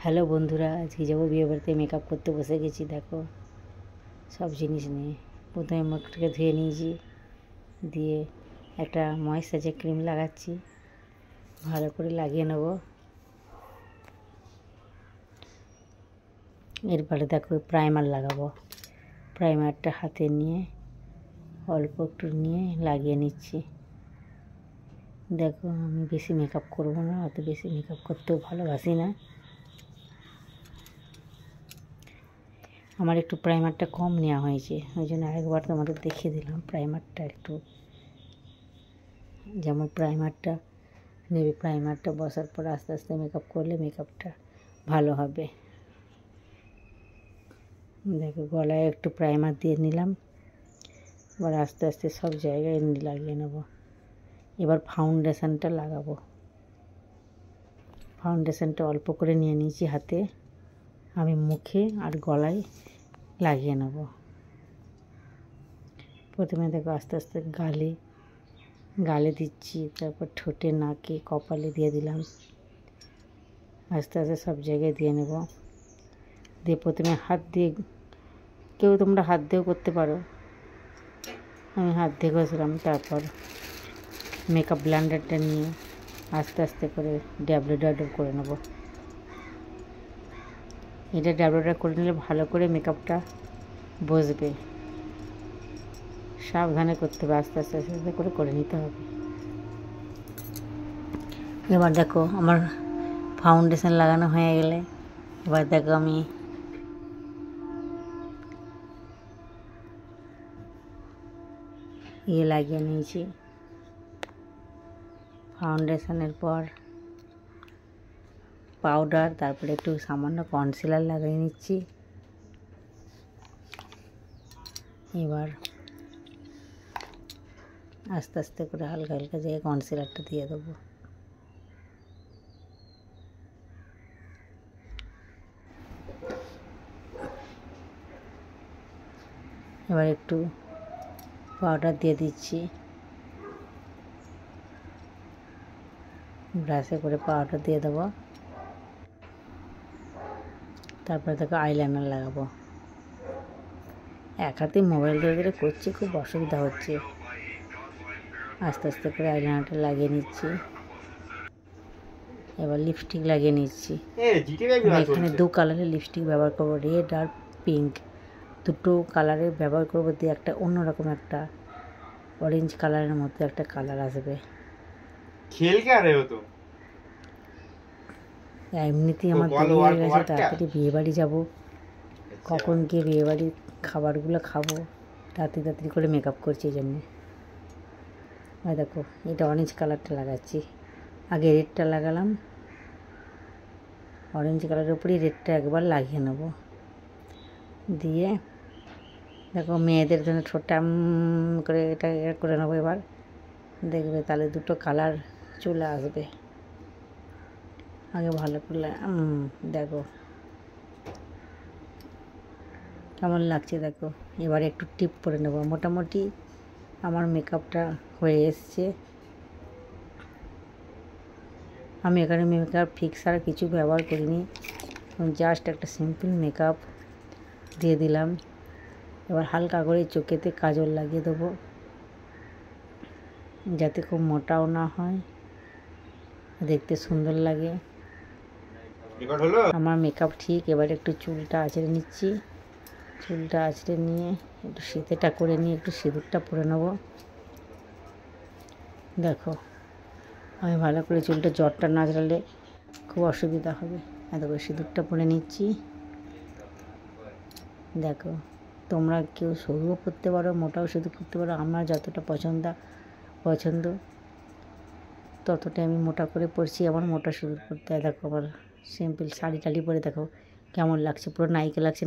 Hello বন্ধুরা, আজকে যাবো বিয়ে বাড়িতে। মেকআপ করতে বসে গেছি। দেখো সব জিনিস নিয়ে প্রথমে মুখটাকে ধুয়ে নিয়েছি, দিয়ে একটা ময়েশ্চারাইজার ক্রিম লাগাচ্ছি, ভালো করে লাগিয়ে নেব। এরপরে দেখো প্রাইমার লাগাবো। প্রাইমারটা হাতে নিয়ে অল্প একটু নিয়ে লাগিয়ে নিচ্ছি। দেখো আমি বেশি মেকআপ করবো না, অত বেশি মেকআপ করতেও ভালোবাসি না। আমার একটু প্রাইমারটা কম নেওয়া হয়েছে, ওই জন্য আরেকবার তোমাদের দেখিয়ে দিলাম প্রাইমারটা একটু। যেমন প্রাইমারটা নেবে, প্রাইমারটা বসার পর আস্তে আস্তে মেকআপ করলে মেকআপটা ভালো হবে। দেখো গলায় একটু প্রাইমার দিয়ে নিলাম, এবার আস্তে আস্তে সব জায়গায় লাগিয়ে নেব। এবার ফাউন্ডেশনটা লাগাবো। ফাউন্ডেশনটা অল্প করে নিয়ে নিয়েছি হাতে, আমি মুখে আর গলায় লাগিয়ে নেব। প্রথমে দেখো আস্তে আস্তে গালে দিচ্ছি, তারপর ঠোঁটে, নাকে, কপালে দিয়ে দিলাম। আস্তে আস্তে সব জায়গায় দিয়ে নেব। দিয়ে প্রথমে হাত দিয়ে, কেউ তোমরা হাত দিয়েও করতে পারো, আমি হাত দিয়ে ঘষলাম। তারপর মেকআপ ব্লেন্ডারটা নিয়ে আস্তে আস্তে করে ড্যাব করে নেব। এটা ড্যাব করে নিলে ভালো করে মেকআপটা বসবে। সাবধানে করতে হবে, আস্তে আস্তে আস্তে আস্তে করে নিতে হবে। এবার দেখো আমার ফাউন্ডেশন লাগানো হয়ে গেলে, এবার দেখো আমি লাগিয়ে নিয়েছি। ফাউন্ডেশনের পর পাউডার, তারপরে একটু সামান্য কনসিলার লাগিয়ে নিচ্ছি। এবার আস্তে আস্তে করে হালকা হালকা জায়গায় কনসিলারটা দিয়ে দেবো। এবার একটু পাউডার দিয়ে দিচ্ছি, ব্রাশে করে পাউডার দিয়ে দেবো। তারপরে দেখো আইলাইনার লাগাবো। এক হাতে মোবাইল ধরে ধরে করছি, খুব অসুবিধা হচ্ছে। আস্তে আস্তে করে আইলাইনারটা লাগিয়ে নিচ্ছি। এবার লিপস্টিক লাগিয়ে নিচ্ছি। এখানে দু কালারের লিপস্টিক ব্যবহার করবো, রেড আর পিঙ্ক, দুটো কালারের ব্যবহার করবো। দিয়ে একটা অন্যরকম একটা অরেঞ্জ কালারের মধ্যে একটা কালার আসবে। এমনিতেই আমার দেরি হয়ে গেছে, তাড়াতাড়ি বিয়েবাড়ি যাবো। কখন গিয়ে বিয়েবাড়ির খাবারগুলো খাবো, তাড়াতাড়ি করে মেকআপ করছি এই জন্যে। দেখো এটা অরেঞ্জ কালারটা লাগাচ্ছি, আগে রেডটা লাগালাম, অরেঞ্জ কালারের উপরেই রেডটা একবার লাগিয়ে নেব। দিয়ে দেখো মেয়েদের জন্য ঠোঁটটা করে এটা করে নেবো। এবার দেখবে তাহলে দুটো কালার চলে আসবে। আগে ভালো করে দেখো কেমন লাগছে দেখো। এবারে একটু টিপ করে নেব। মোটামুটি আমার মেকআপটা হয়ে এসছে। আমি এখানে মেকআপ ফিক্সার কিছু ব্যবহার করিনি, জাস্ট একটা সিম্পল মেকআপ দিয়ে দিলাম। এবার হালকা করে চোখেতে কাজল লাগিয়ে দেবো, যাতে খুব মোটাও না হয়, দেখতে সুন্দর লাগে। আমার মেকআপ ঠিক। এবার একটু চুলটা আঁচড়ে নিচ্ছি। চুলটা আঁচড়ে নিয়ে একটু সিঁথিটা করে নিয়ে একটু সিঁদুরটা পরে নেব। দেখো আমি ভালো করে চুলটা জটটা না আঁচড়ালে খুব অসুবিধা হবে। এত করে সিঁদুরটা পরে নিচ্ছি। দেখো তোমরা কেউ সরুও করতে পারো, মোটাও সিঁদুর করতে পারো, আমার যতটা পছন্দ ততটাই আমি মোটা করে পরছি। আমার মোটা সিঁদুর করতে। দেখো আবার সিম্পল শাড়ি টাড়ি পরে দেখো কেমন লাগছে, পুরো নায়িকা লাগছে।